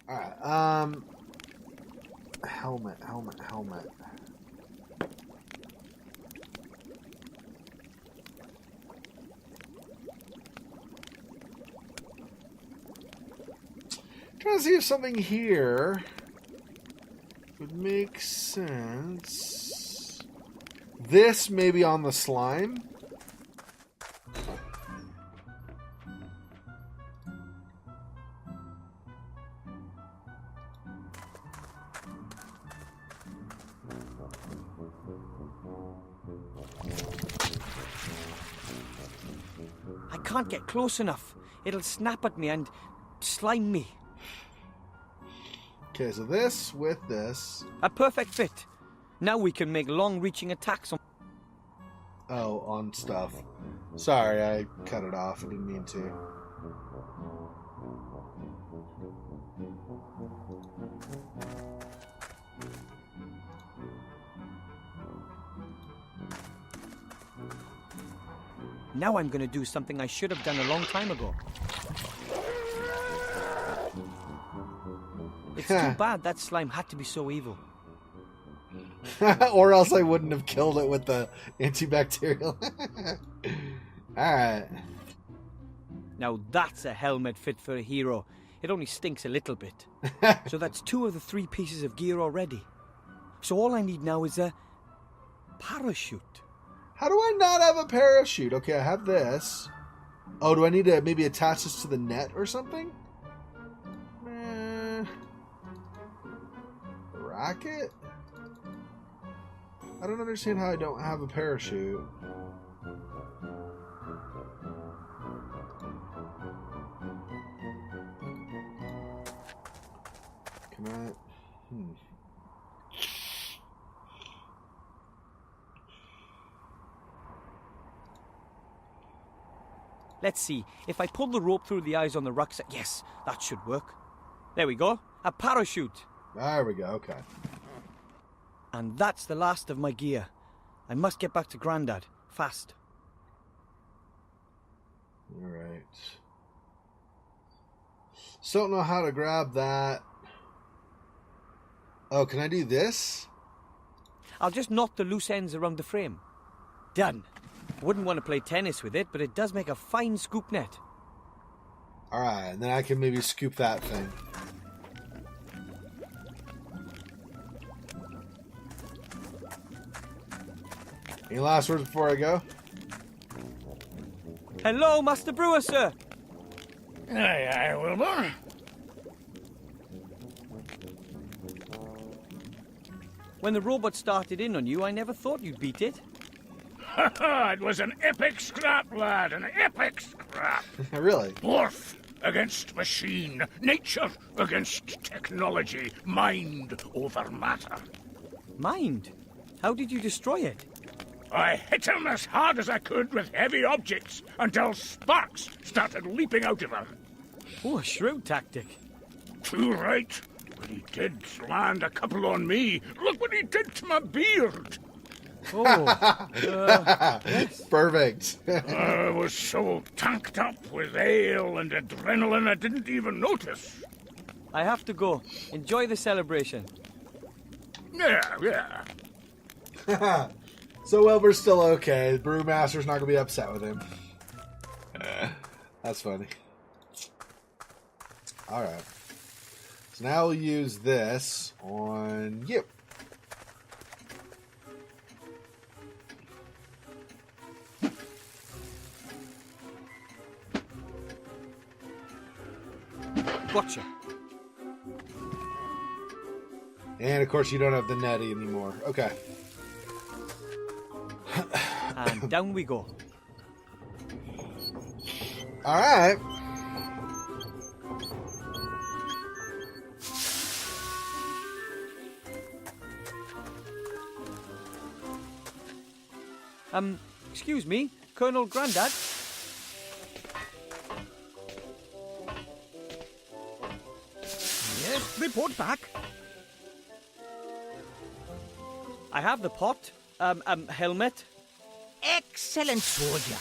Alright, helmet. Trying to see if something here would make sense. This may be on the slime. I can't get close enough. It'll snap at me and slime me. Okay, so this with this. A perfect fit. Now we can make long-reaching attacks on... Oh, on stuff. Sorry, I cut it off. I didn't mean to. Now I'm going to do something I should have done a long time ago. It's too bad that slime had to be so evil. Or else I wouldn't have killed it with the antibacterial. Alright. Now that's a helmet fit for a hero. It only stinks a little bit. So that's 2 of the 3 pieces of gear already. So all I need now is a parachute. How do I not have a parachute? Okay, I have this. Oh, do I need to maybe attach this to the net or something? Rocket? I don't understand how I don't have a parachute. Can I? Let's see. If I pull the rope through the eyes on the rucksack... Yes, that should work. There we go. A parachute. There we go, okay. And that's the last of my gear. I must get back to Granddad. Fast. Alright. Still don't know how to grab that. Oh, can I do this? I'll just knot the loose ends around the frame. Done. Wouldn't want to play tennis with it, but it does make a fine scoop net. Alright, and then I can maybe scoop that thing. Any last words before I go? Hello, Master Brewer, sir. Aye, aye, Wilbur. When the robot started in on you, I never thought you'd beat it. Ha ha! It was an epic scrap, lad, an epic scrap. Really? Dwarf against machine, nature against technology, mind over matter. Mind? How did you destroy it? I hit him as hard as I could with heavy objects until sparks started leaping out of him. Oh, a shrewd tactic. Too right. But he did land a couple on me. Look what he did to my beard. Oh, yes. Perfect. I was so tanked up with ale and adrenaline I didn't even notice. I have to go. Enjoy the celebration. Yeah. So Wilbur's still okay. The brewmaster's not going to be upset with him. That's funny. Alright. So now we'll use this on you. Gotcha. And of course you don't have the netty anymore. Okay. And down we go. Alright. Excuse me, Colonel Granddad? Yes, report back. I have the pot, helmet. Excellent, soldier.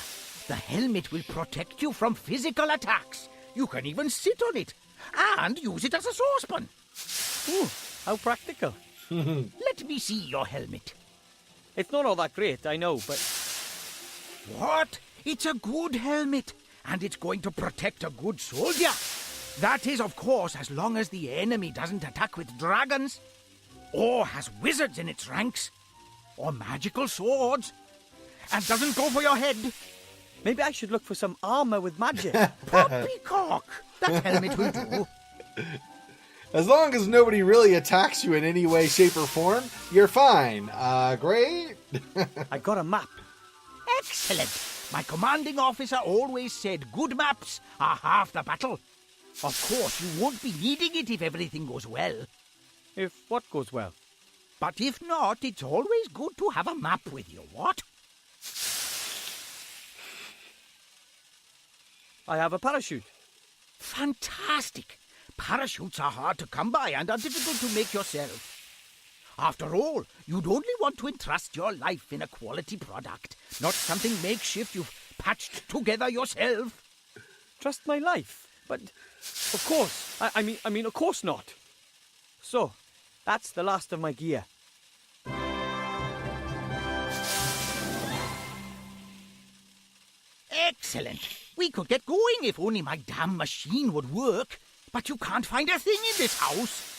The helmet will protect you from physical attacks. You can even sit on it. and use it as a saucepan. Ooh, how practical. Let me see your helmet. It's not all that great, I know, but What? It's a good helmet, and it's going to protect a good soldier. That is, of course, as long as the enemy doesn't attack with dragons, or has wizards in its ranks, or magical swords, and doesn't go for your head. maybe I should look for some armor with magic. Poppycock! That helmet will do. As long as nobody really attacks you in any way, shape, or form, you're fine. Great. I got a map. Excellent. My commanding officer always said good maps are half the battle. Of course, you won't be needing it if everything goes well. If what goes well? But if not, it's always good to have a map with you, what? I have a parachute. Fantastic. Parachutes are hard to come by and are difficult to make yourself. After all, you'd only want to entrust your life in a quality product, not something makeshift you've patched together yourself. Trust my life. But, of course. I mean, of course not. So, that's the last of my gear. Excellent. We could get going if only my damn machine would work. But you can't find a thing in this house.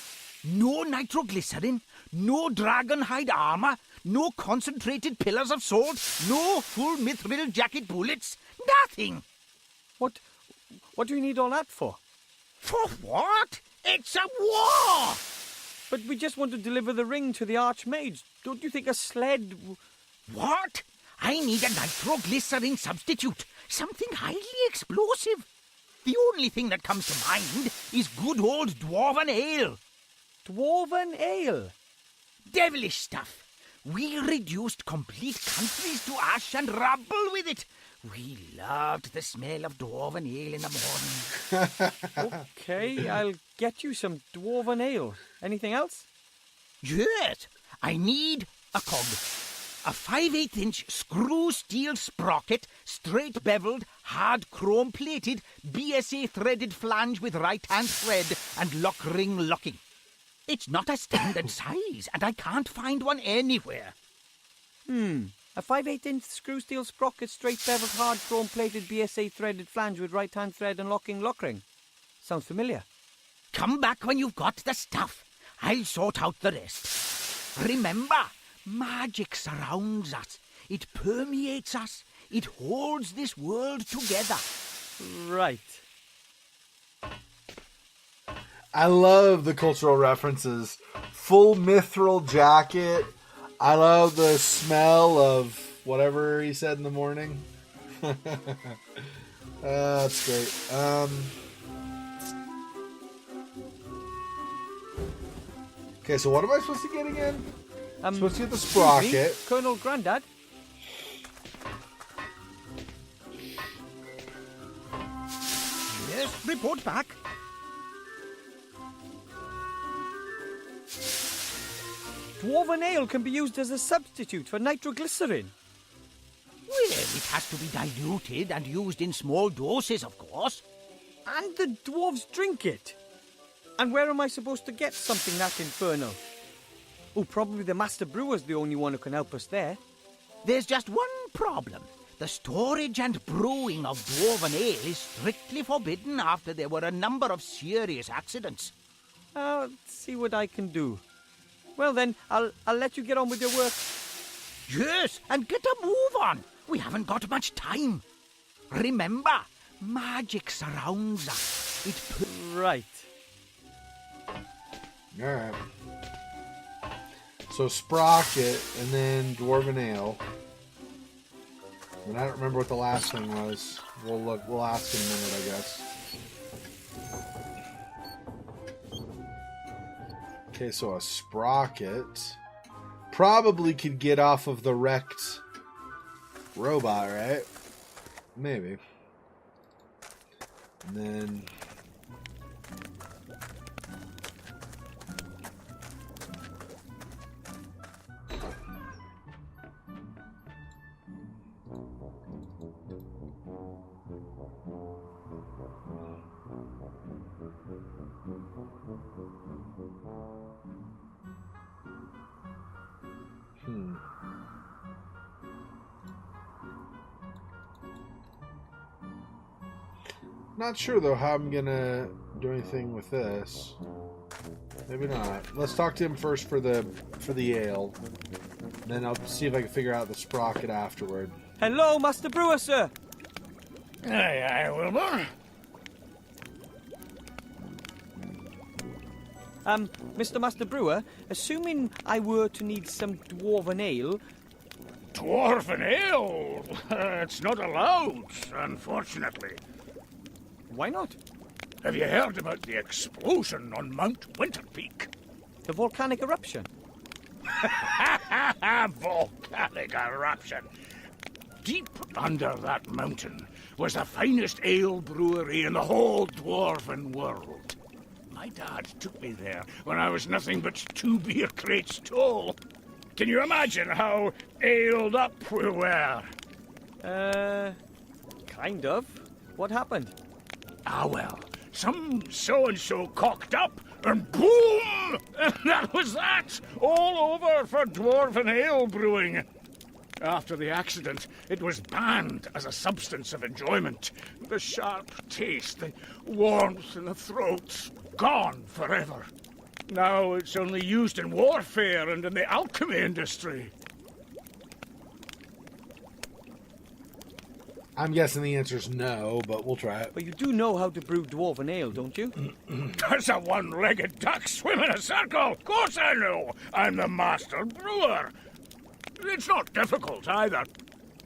No nitroglycerin, no dragon hide armor, no concentrated pillars of salt, no full mithril jacket bullets, nothing. What do you need all that for? For what? It's a war! But we just want to deliver the ring to the Archmage. Don't you think a sled... What? I need a nitroglycerin substitute, something highly explosive. The only thing that comes to mind is good old dwarven ale. Dwarven ale? Devilish stuff. We reduced complete countries to ash and rubble with it. We loved the smell of dwarven ale in the morning. Okay, I'll get you some dwarven ale. Anything else? Yes, I need a cog. A 5/8-inch screw steel sprocket, straight beveled, hard chrome plated, BSA threaded flange with right-hand thread and lock ring locking. It's not a standard size, and I can't find one anywhere. A 5/8-inch screw steel sprocket, straight beveled, hard chrome plated, BSA threaded flange with right-hand thread and locking lock ring. Sounds familiar. Come back when you've got the stuff. I'll sort out the rest. Remember, magic surrounds us. It permeates us. It holds this world together. Right. I love the cultural references. Full mithril jacket. I love the smell of whatever he said in the morning. That's great. Okay, so what am I supposed to get again? Supposed to get the sprocket. Me, Colonel Granddad. Yes, report back. Dwarven ale can be used as a substitute for nitroglycerin. Well, it has to be diluted and used in small doses, of course. And the dwarves drink it. And where am I supposed to get something that infernal? Oh, probably the Master Brewer's the only one who can help us there. There's just one problem. The storage and brewing of dwarven ale is strictly forbidden after there were a number of serious accidents. I'll see what I can do. Well then, I'll let you get on with your work. Yes, and get a move on. We haven't got much time. Remember, magic surrounds us. Right. Alright. So sprocket and then dwarven ale. And I don't remember what the last thing was. We'll ask in a minute, I guess. Okay, so a sprocket probably could get off of the wrecked robot, right? Maybe. And then Not sure though how I'm gonna do anything with this. Maybe not. Let's talk to him first for the ale. Then I'll see if I can figure out the sprocket afterward. Hello, Master Brewer, sir. Aye, aye, Wilbur. Mr. Master Brewer, assuming I were to need some dwarven ale... Dwarven ale? It's not allowed, unfortunately. Why not? Have you heard about the explosion on Mount Winterpeak? The volcanic eruption? Volcanic eruption. Deep under that mountain was the finest ale brewery in the whole dwarven world. My dad took me there when I was nothing but 2 beer crates tall. Can you imagine how aled up we were? Kind of. What happened? Ah, well, some so-and-so cocked up, and boom! And that was that! All over for dwarven ale brewing. After the accident, it was banned as a substance of enjoyment. The sharp taste, the warmth in the throat, gone forever. Now it's only used in warfare and in the alchemy industry. I'm guessing the answer's no, but we'll try it. But you do know how to brew dwarven ale, don't you? Does a one-legged duck swim in a circle? Of course I know. I'm the master brewer. It's not difficult either.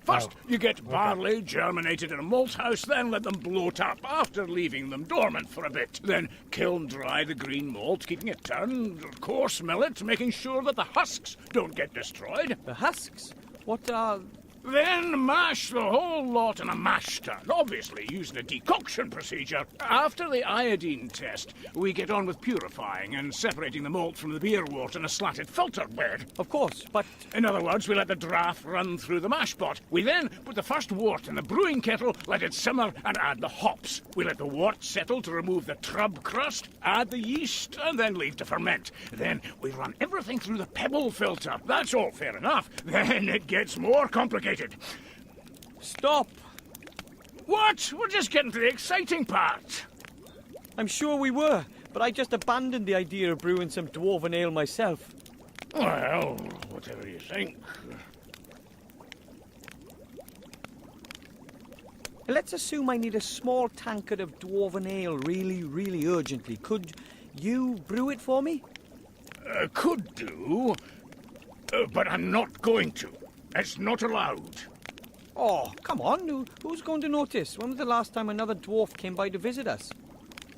First, you get barley germinated in a malt house, then let them bloat up after leaving them dormant for a bit. Then kiln dry the green malt, keeping it turned, coarse mill it, making sure that the husks don't get destroyed. The husks? What are... Then mash the whole lot in a mash tun, obviously using a decoction procedure. After the iodine test, we get on with purifying and separating the malt from the beer wort in a slatted filter bed. Of course, but... In other words, we let the draft run through the mash pot. We then put the first wort in the brewing kettle, let it simmer, and add the hops. We let the wort settle to remove the trub crust, add the yeast, and then leave to ferment. Then we run everything through the pebble filter. That's all fair enough. Then it gets more complicated. Stop! What? We're just getting to the exciting part. I'm sure we were, but I just abandoned the idea of brewing some dwarven ale myself. Well, whatever you think. Let's assume I need a small tankard of dwarven ale really, really urgently. Could you brew it for me? Could do, but I'm not going to. It's not allowed. Oh, come on. Who's going to notice? When was the last time another dwarf came by to visit us?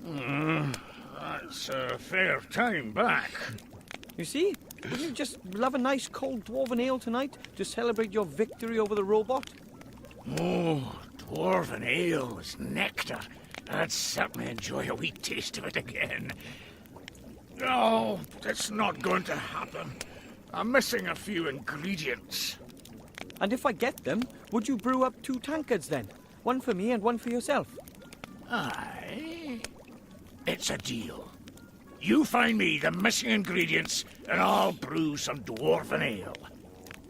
That's a fair time back. You see? Wouldn't you just love a nice cold dwarven ale tonight to celebrate your victory over the robot? Oh, dwarven ale is nectar. I'd certainly enjoy a wee taste of it again. No, it's not going to happen. I'm missing a few ingredients. And if I get them, would you brew up 2 tankards then? One for me and one for yourself. Aye. It's a deal. You find me the missing ingredients, and I'll brew some dwarven ale.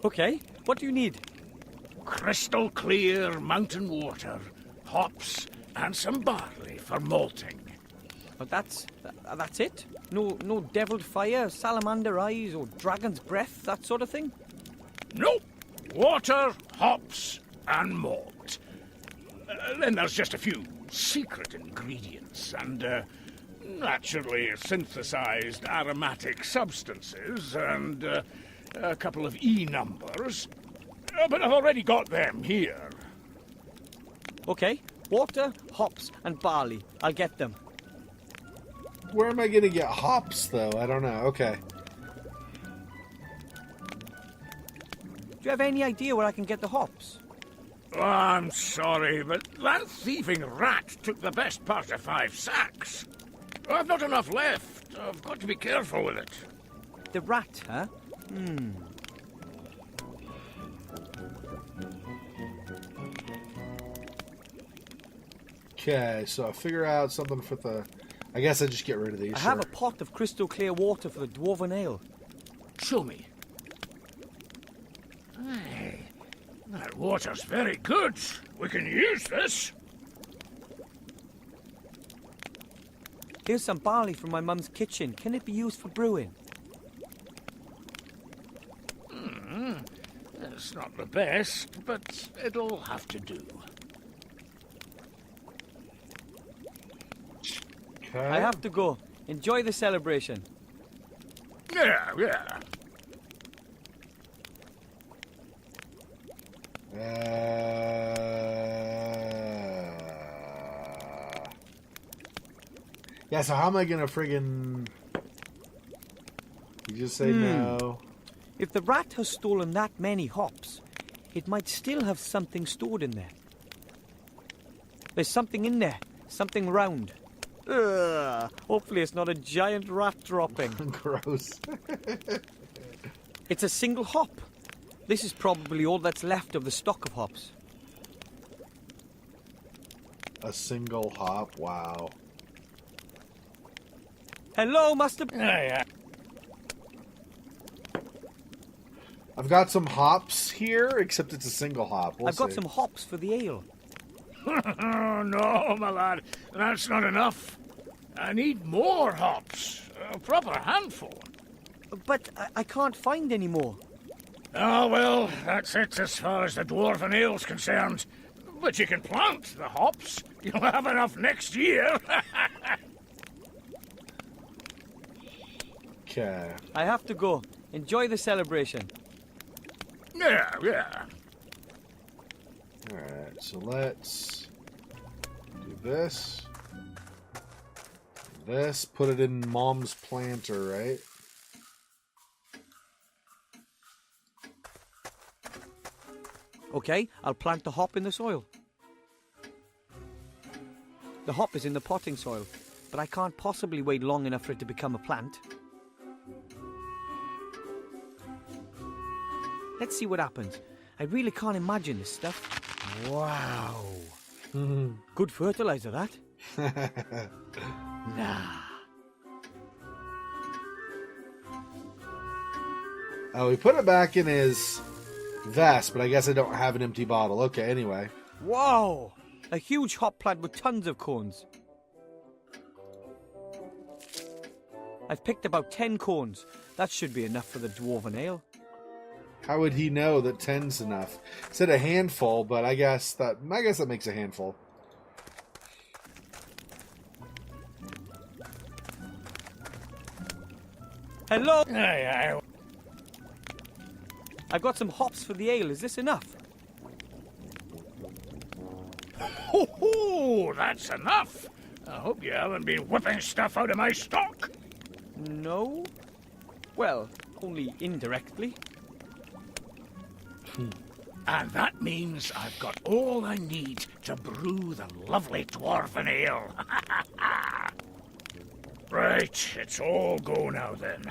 Okay, what do you need? Crystal clear mountain water, hops, and some barley for malting. But that's it? No deviled fire, salamander eyes, or dragon's breath, that sort of thing? Nope. Water, hops, and malt. Then there's just a few secret ingredients and naturally synthesized aromatic substances and a couple of E numbers. But I've already got them here. Okay, water, hops, and barley. I'll get them. Where am I going to get hops, though? I don't know. Okay. Do you have any idea where I can get the hops? Oh, I'm sorry, but that thieving rat took the best part of 5 sacks. I've not enough left. I've got to be careful with it. The rat, huh? Okay, so I figure out something for the... I guess I just get rid of these. I have a pot of crystal clear water for the dwarven ale. Show me. Aye, that water's very good. We can use this. Here's some barley from my mum's kitchen. Can it be used for brewing? It's not the best, but it'll have to do. Okay. I have to go. Enjoy the celebration. Yeah. Yeah, so how am I gonna friggin... You just say no. If the rat has stolen that many hops, it might still have something stored in there. There's something in there. Something round. Ugh, hopefully it's not a giant rat dropping. Gross. It's a single hop. This is probably all that's left of the stock of hops. A single hop, wow. Hello, Master... Yeah. I've got some hops here, except it's a single hop. We'll I've got see. some hops for the ale. Oh, no, my lad. That's not enough. I need more hops. A proper handful. But I can't find any more. Oh, well, that's it as far as the dwarven ale's concerned. But you can plant the hops. You'll have enough next year. Okay. I have to go. Enjoy the celebration. Yeah. Alright, so let's do this. This, put it in Mom's planter, right? Okay, I'll plant the hop in the soil. The hop is in the potting soil, but I can't possibly wait long enough for it to become a plant. Let's see what happens. I really can't imagine this stuff. Wow. Good fertilizer, that. Nah. Oh, we put it back in his vest, but I guess I don't have an empty bottle. Okay, anyway. Wow! A huge hop plant with tons of cones. I've picked about 10 cones. That should be enough for the dwarven ale. How would he know that 10's enough? It said a handful, but I guess that makes a handful. Hello! Aye. I've got some hops for the ale. Is this enough? Ho, that's enough. I hope you haven't been whipping stuff out of my stock. No. Well, only indirectly. And that means I've got all I need to brew the lovely dwarven ale. Right, it's all go now then.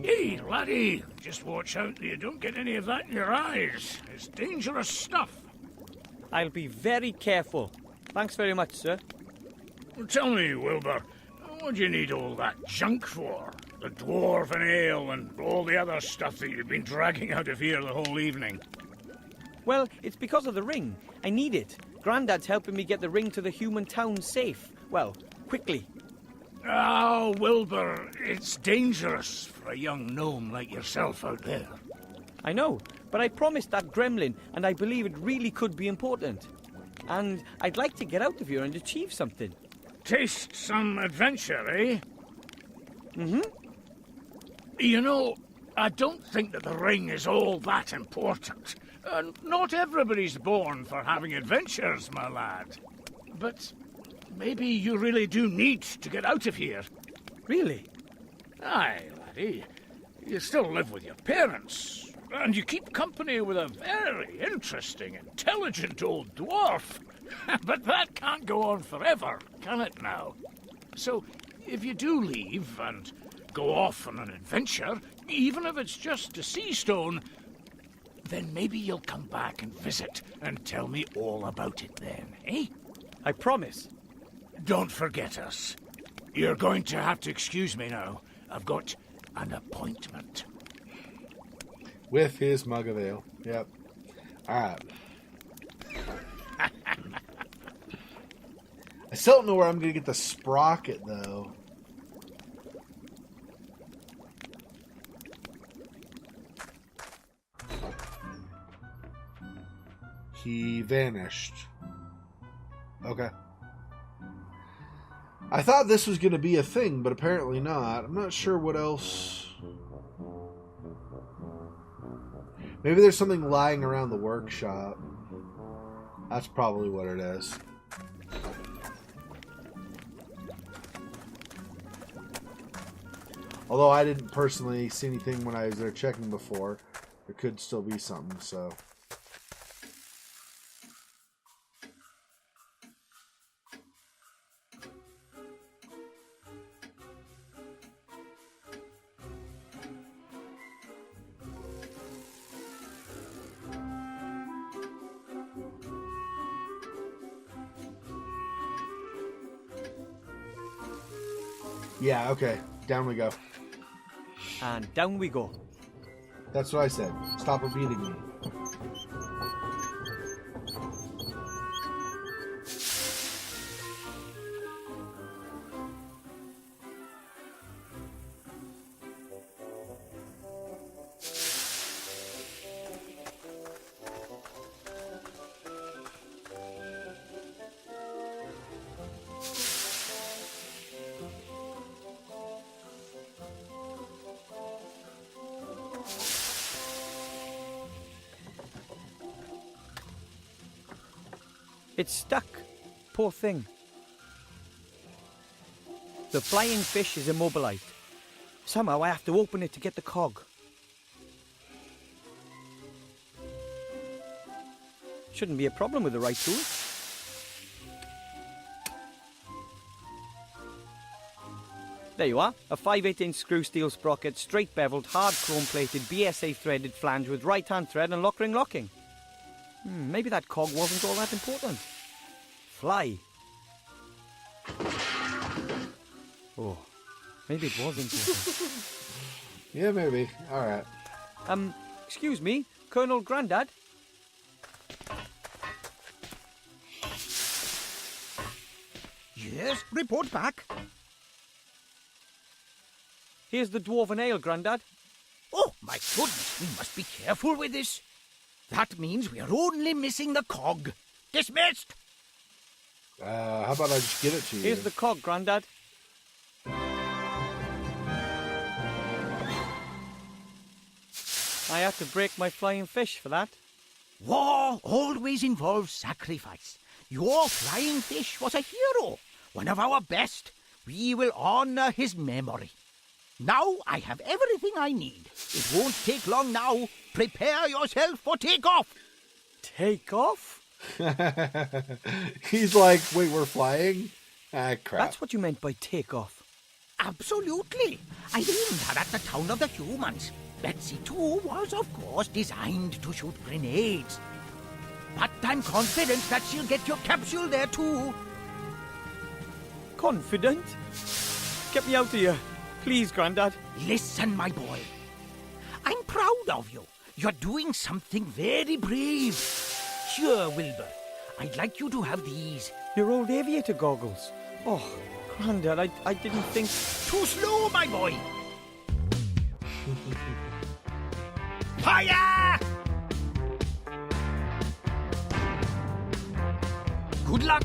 Hey, laddie, just watch out that you don't get any of that in your eyes. It's dangerous stuff. I'll be very careful. Thanks very much, sir. Tell me, Wilbur, what do you need all that junk for? The dwarven ale and all the other stuff that you've been dragging out of here the whole evening. Well, it's because of the ring. I need it. Granddad's helping me get the ring to the human town safe. Well, quickly. Oh, Wilbur, it's dangerous for a young gnome like yourself out there. I know, but I promised that gremlin, and I believe it really could be important. And I'd like to get out of here and achieve something. Taste some adventure, eh? Mm-hmm. You know, I don't think that the ring is all that important. Not everybody's born for having adventures, my lad. But maybe you really do need to get out of here. Really? Aye, laddie. You still live with your parents. And you keep company with a very interesting, intelligent old dwarf. But that can't go on forever, can it now? So, if you do leave and go off on an adventure, even if it's just a sea stone, then maybe you'll come back and visit and tell me all about it then, eh? I promise. Don't forget us. You're going to have to excuse me now. I've got an appointment. With his mug of ale. Yep. Alright. I still don't know where I'm going to get the sprocket, though. He vanished. Okay. I thought this was going to be a thing, but apparently not. I'm not sure what else. Maybe there's something lying around the workshop. That's probably what it is. Although I didn't personally see anything when I was there checking before. There could still be something, so... Yeah, okay. Down we go. And down we go. That's what I said. Stop repeating me. It's stuck. Poor thing. The flying fish is immobilized. Somehow I have to open it to get the cog. Shouldn't be a problem with the right tool. There you are. A 5/8" screw steel sprocket, straight beveled, hard chrome plated, BSA threaded flange with right hand thread and lock ring locking. Maybe that cog wasn't all that important. Fly. Oh, maybe it was important. Yeah, maybe. Alright. Excuse me, Colonel Granddad? Yes, report back. Here's the dwarven ale, Grandad. Oh, my goodness, we must be careful with this. That means we're only missing the cog. Dismissed! How about I just give it to you? Here's the cog, Grandad. I had to break my flying fish for that. War always involves sacrifice. Your flying fish was a hero, one of our best. We will honor his memory. Now I have everything I need. It won't take long now. Prepare yourself for takeoff. Take off? He's like, wait, we're flying? Ah, crap. That's what you meant by take off. Absolutely. I aimed her at the town of the humans. Betsy, too, was, of course, designed to shoot grenades. But I'm confident that she'll get your capsule there, too. Confident? Get me out of here. Please, Grandad. Listen, my boy. I'm proud of you. You're doing something very brave. Sure, Wilbur. I'd like you to have these. Your old aviator goggles. Oh, Grandad, I didn't think... Too slow, my boy. Fire! Good luck.